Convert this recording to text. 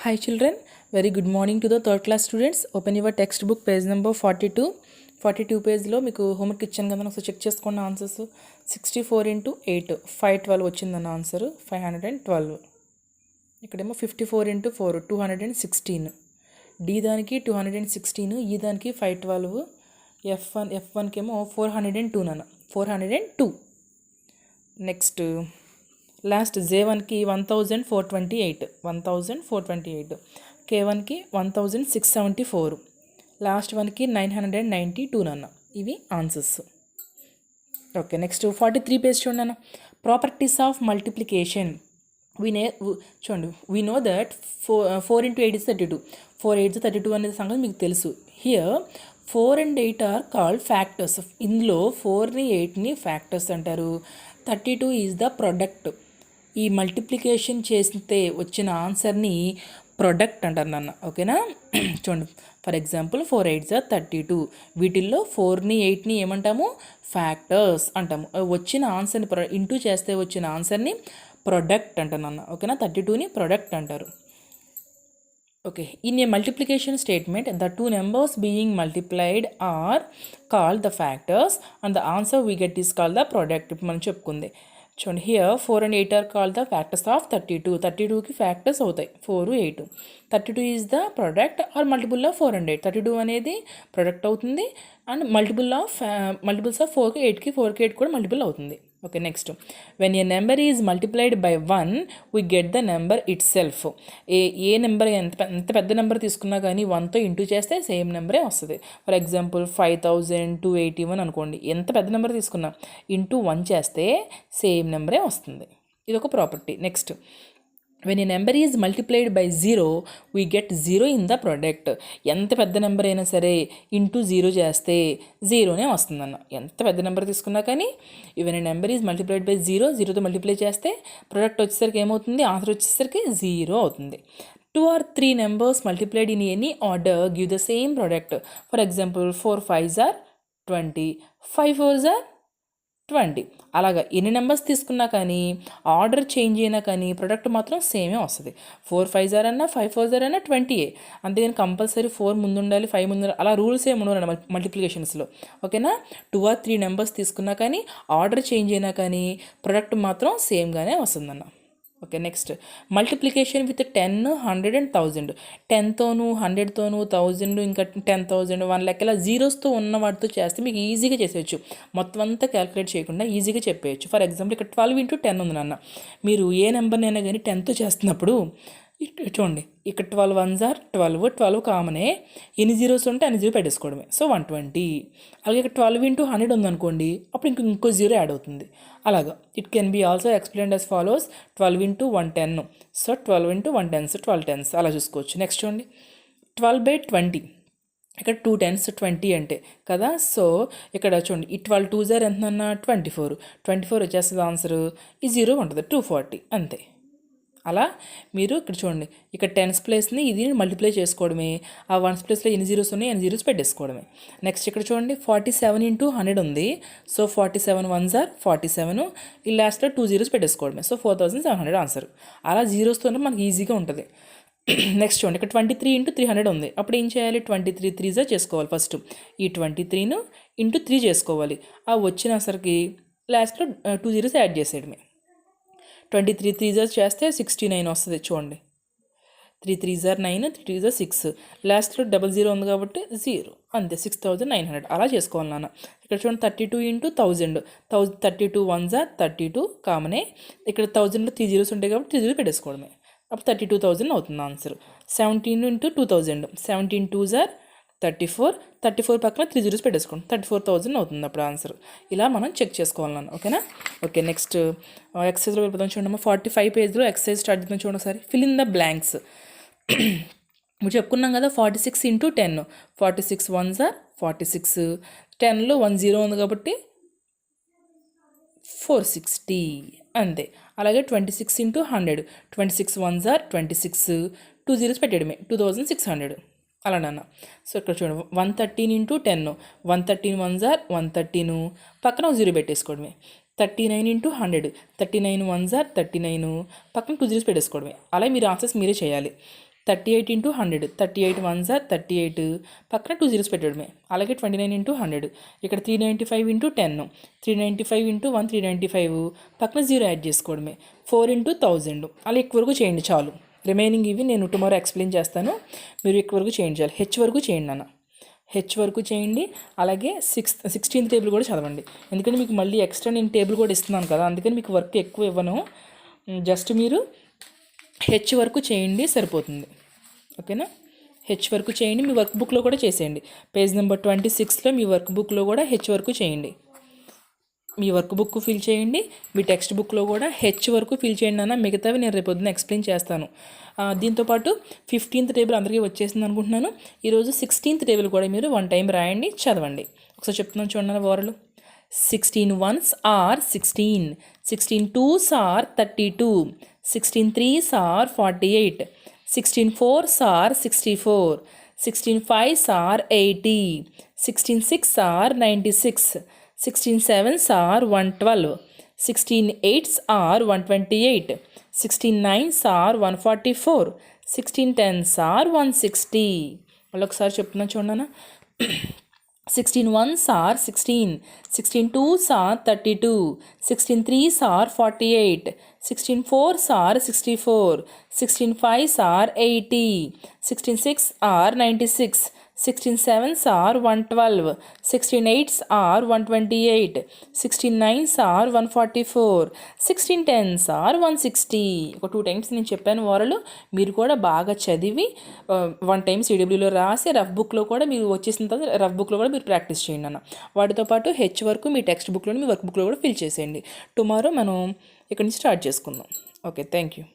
Hi children, very good morning to the third class students. Open your textbook page number 42. 42 పేజ్లో మీకు homework ఇచ్చాను కదా, ఒకసారి check చేసుకోండి ఆన్సర్స్. 64 into 8 512 వచ్చిందన్న ఆన్సర్ 512. ఇక్కడేమో 54 into 4 216. డి దానికి 216, ఈ దానికి 512. F1కి ఏమో 402 నాన్న 402. నెక్స్ట్ లాస్ట్ J1కి 1428, K1కి 1674, లాస్ట్ వన్కి 992 నాన్న. ఇవి ఆన్సర్స్. ఓకే, నెక్స్ట్ 43 పేజ్ చూడండి అన్న. Properties of multiplication. చూడండి, we know that 4 into 8 is 32. 4 8 is 32 అనేది సంగతి మీకు తెలుసు. Here 4 and 8 are called factors. ఇందులో 4ని 8ని ఫ్యాక్టర్స్ అంటారు. 32 ఈజ్ ద ప్రొడక్ట్. ఈ మల్టిప్లికేషన్ చేస్తే వచ్చిన ఆన్సర్ని ప్రొడక్ట్ అంటారు నాన్న. ఓకేనా? చూడండి, ఫర్ ఎగ్జాంపుల్ 4 8 is 32. వీటిల్లో 4ని 8ని ఏమంటాము? ఫ్యాక్టర్స్ అంటాము. వచ్చిన ఆన్సర్ని ఇంటూ చేస్తే వచ్చిన ఆన్సర్ని ప్రొడక్ట్ అంటారు నాన్న. ఓకేనా? 32ని ప్రొడక్ట్ అంటారు. Okay, in a multiplication statement the two numbers being multiplied are called the factors and the answer we get is called the product. ఇప్పుడు మనం చెప్పుకుంది చూడండి. Here 4 and 8 are called the factors of 32. 32కి factors అవుతాయి 4 8. 32 is the product or multiple of 4 and 8. 32 అనేది product అవుతుంది and multiples of 4కి 8కి 4కి 8 కూడా మల్టిపుల్ అవుతుంది. Okay, next when a number is multiplied by 1 we get the number it self. A number ఎంత పెద్ద నెంబర్ తీసుకున్నా కానీ 1తో ఇంటూ చేస్తే సేమ్ నెంబరే వస్తుంది. ఫర్ ఎగ్జాంపుల్ 5281 అనుకోండి. ఎంత పెద్ద నెంబర్ తీసుకున్నా ఇంటూ 1 చేస్తే సేమ్ నెంబరే వస్తుంది. ఇది ఒక property. Next when a number is multiplied by 0 we get 0 in the product. ఎంత పెద్ద నెంబర్ అయినా సరే ఇంటూ 0 చేస్తే 0నే వస్తుందన్న. ఎంత పెద్ద నెంబర్ తీసుకున్నా కానీ when a number is multiplied by 0తో మల్టిప్లై చేస్తే ప్రొడక్ట్ వచ్చేసరికి ఏమవుతుంది? ఆన్సర్ వచ్చేసరికి 0 అవుతుంది. 2 or 3 numbers multiplied in any order give the same product. For example 4 5s are 20, 5 4s are 20. అలాగా ఎన్ని నెంబర్స్ తీసుకున్నా కానీ ఆర్డర్ చేంజ్ అయినా కానీ ప్రొడక్ట్ మాత్రం సేమే వస్తుంది. 4 5s are అన్నా 5 4s are అన్నా 20. అంతేగాని కంపల్సరీ 4 ముందు ఉండాలి 5 ముందు అలా రూల్స్ ఏమి ఉండవు మల్టిప్లికేషన్స్లో. ఓకేనా? 2 or 3 నెంబర్స్ తీసుకున్నా కానీ ఆర్డర్ చేంజ్ అయినా కానీ ప్రొడక్ట్ మాత్రం సేమ్గానే వస్తుందన్న. Okay, next multiplication with 10 100 and 1000. 10తోనూ 100తోనూ 1000 ఇంకా 10,000 1 లెక్కల జీరోస్తో ఉన్న వాటితో చేస్తే మీకు ఈజీగా చేసేయచ్చు. మొత్తం అంతా క్యాలిక్యులేట్ చేయకుండా ఈజీగా చెప్పేయచ్చు. ఫర్ ఎగ్జాంపుల్ ఇక్కడ 12 into 10 ఉంది నాన్న. మీరు ఏ నెంబర్నైనా కానీ 10తో చేస్తున్నప్పుడు చూడండి, ఇక్కడ 12 1s are 12 కామనే. ఎన్ని జీరోస్ ఉంటే అన్ని జీరో పెట్టేసుకోవడమే. సో 120. అలాగే ఇక్కడ 12 into 100 ఉందనుకోండి, అప్పుడు ఇంకో జీరో యాడ్ అవుతుంది. అలాగా it can be also explained as follows 12 into 110. So 12 into 110s 12 10s అలా చూసుకోవచ్చు. నెక్స్ట్ చూడండి 12/20. ఇక్కడ 2 10s 20 అంటే కదా. సో ఇక్కడ చూడండి ఈ 12 2s are ఎంతన్నా 24 వచ్చేస్తుంది ఆన్సర్. ఈ జీరో ఉంటుంది 240 అంతే. అలా మీరు ఇక్కడ చూడండి, ఇక్కడ 10s ప్లేస్ని ఇది మల్టిప్లై చేసుకోవడమే. ఆ 1s ప్లేస్లో ఎన్ని జీరోస్ ఉన్నాయి ఎన్ని జీరోస్ పెట్టేసుకోవడమే. నెక్స్ట్ ఇక్కడ చూడండి 47 into 100 ఉంది. So 47 1s are 47. ఈ లాస్ట్లో 2 జీరోస్ పెట్టేసుకోవడమే. So 4700 answer. అలా జీరోస్తోనే మనకి ఈజీగా ఉంటుంది. నెక్స్ట్ చూడండి ఇక్కడ 23 into 300 ఉంది. అప్పుడు ఏం చేయాలి? 23 3s చేసుకోవాలి. ఫస్ట్ ఈ 23ను ఇంటూ 3 చేసుకోవాలి. ఆ వచ్చిన ఆన్సర్కి లాస్ట్లో 2 జీరోస్ యాడ్ చేసేయడమే. 23 3s చేస్తే 69 వస్తుంది. చూడండి 3 3s are 9 3 3s are 6. లాస్ట్లో 00 ఉంది కాబట్టి 0 అంతే. 6900 అలా చేసుకోవాలి నాన్న. ఇక్కడ చూడండి 32 into 1000. 32 1s are 32 కామనే. ఇక్కడ 1000లో 3 జీరోస్ ఉంటాయి కాబట్టి 3 జీరో పెట్టేసుకోవడమే. అప్పుడు 32,000 అవుతుంది ఆన్సర్. 17 into 2000. 17 2s are 34 పక్కన 3 జీరోస్ పెట్టేసుకోండి. 34,000 అవుతుంది అప్పుడు ఆన్సర్. ఇలా మనం చెక్ చేసుకోవాలి. ఓకేనా? ఓకే, నెక్స్ట్ ఎక్సర్సైజ్లో వెళ్ళిపోతాం. చూడండి 45 పేజ్లో ఎక్సర్సైజ్ స్టార్ట్ చేద్దాం. చూడండి ఒకసారి. Fill in the blanks. ఇప్పుడు చెప్పుకున్నాం కదా 46 into 10. 46 1s are 46. 10లో 1 0 ఉంది కాబట్టి 460 అంతే. అలాగే 26 into 100. 26 1s are 26. 2 జీరోస్ పెట్టడమే 2600 అలానన్నా. సో ఇక్కడ చూడండి 113 into 10. 113 1s are 113. పక్కన 0 పెట్టేసుకోవడమే. 39 into 100. 39 1s are 39. పక్కన 2 జీరోస్ పెట్టేసుకోవడమే. అలా మీరు ఆన్సర్స్ మీరే చేయాలి. 38 ఇంటూ 100, 38 1s are 38, పక్కన 2 zeros పెట్టడమే. అలాగే 29 ఇంటూ 100, ఇక్కడ 395 ఇంటూ 10, 395 ఇంటూ 1 395, పక్కన 0 యాడ్ చేసుకోవడమే. 4 ఇంటూ 1000, అలా ఎక్కువ వరకు చేయండి చాలు. రిమైనింగ్ ఇవి నేను టుమారో ఎక్స్ప్లెయిన్ చేస్తాను, మీరు ఎక్కువ వరకు చేయండి చాలు. హెచ్ వరకు చేయండి అన్న, హెచ్ వరకు చేయండి. అలాగే 16th టేబుల్ కూడా చదవండి, ఎందుకంటే మీకు మళ్ళీ ఎక్స్ట్రా నేను టేబుల్ కూడా ఇస్తున్నాను కదా, అందుకని మీకు వర్క్ ఎక్కువ ఇవ్వను. జస్ట్ మీరు హెచ్ వరకు చేయండి సరిపోతుంది. ఓకేనా, హెచ్ వరకు చేయండి. మీ వర్క్ బుక్లో కూడా చేసేయండి. పేజ్ నెంబర్ 26లో మీ వర్క్ బుక్లో కూడా హెచ్ వరకు చేయండి. మీ వర్క్ బుక్ ఫిల్ చేయండి, మీ టెక్స్ట్ బుక్లో కూడా హెచ్ వరకు ఫిల్ చేయండి అన్న. మిగతావి నేను రేపు పొద్దున్న ఎక్స్ప్లెయిన్ చేస్తాను. దీంతోపాటు 15th టేబుల్ అందరికీ వచ్చేసింది అనుకుంటున్నాను. ఈరోజు 16th టేబుల్ కూడా మీరు 1 టైం రాయండి, చదవండి. ఒకసారి చెప్తున్నాను చూడండి ఓవర్లు. 16 1s are 16, 16 2s are 32, 16 3s are 48, 16 4s are 64, 16 5s are 80, 16 6s are 96, 16 7s are 112, 16 8s are 128, 16 9s are 144, 16 10s are 160. మళ్ళీ ఒకసారి చెప్తున్నాను చూడన్నా. 16 1s are 16, 16 2s are 32, 16 3s are 48, 16 4s are 64, 16 5s are 80, 16 6s are 96, 16 7s are 112, 16 8s are 128, 16 9s are 144, 16 10s are 160. ఒక 2 times నేను చెప్పాను ఓరలు, మీరు కూడా బాగా చదివి 1 టైం సిడబ్ల్యూలో రాసి రఫ్ బుక్లో కూడా మీరు వచ్చేసిన తర్వాత రఫ్ బుక్లో కూడా మీరు ప్రాక్టీస్ చేయండి అన్న. వాటితో పాటు హెచ్ వరకు మీ టెక్స్ట్ బుక్లో మీ వర్క్ బుక్లో కూడా ఫిల్ చేసేయండి. టుమారో మనం ఇక్కడ నుంచి స్టార్ట్ చేసుకుందాం. Okay, thank you.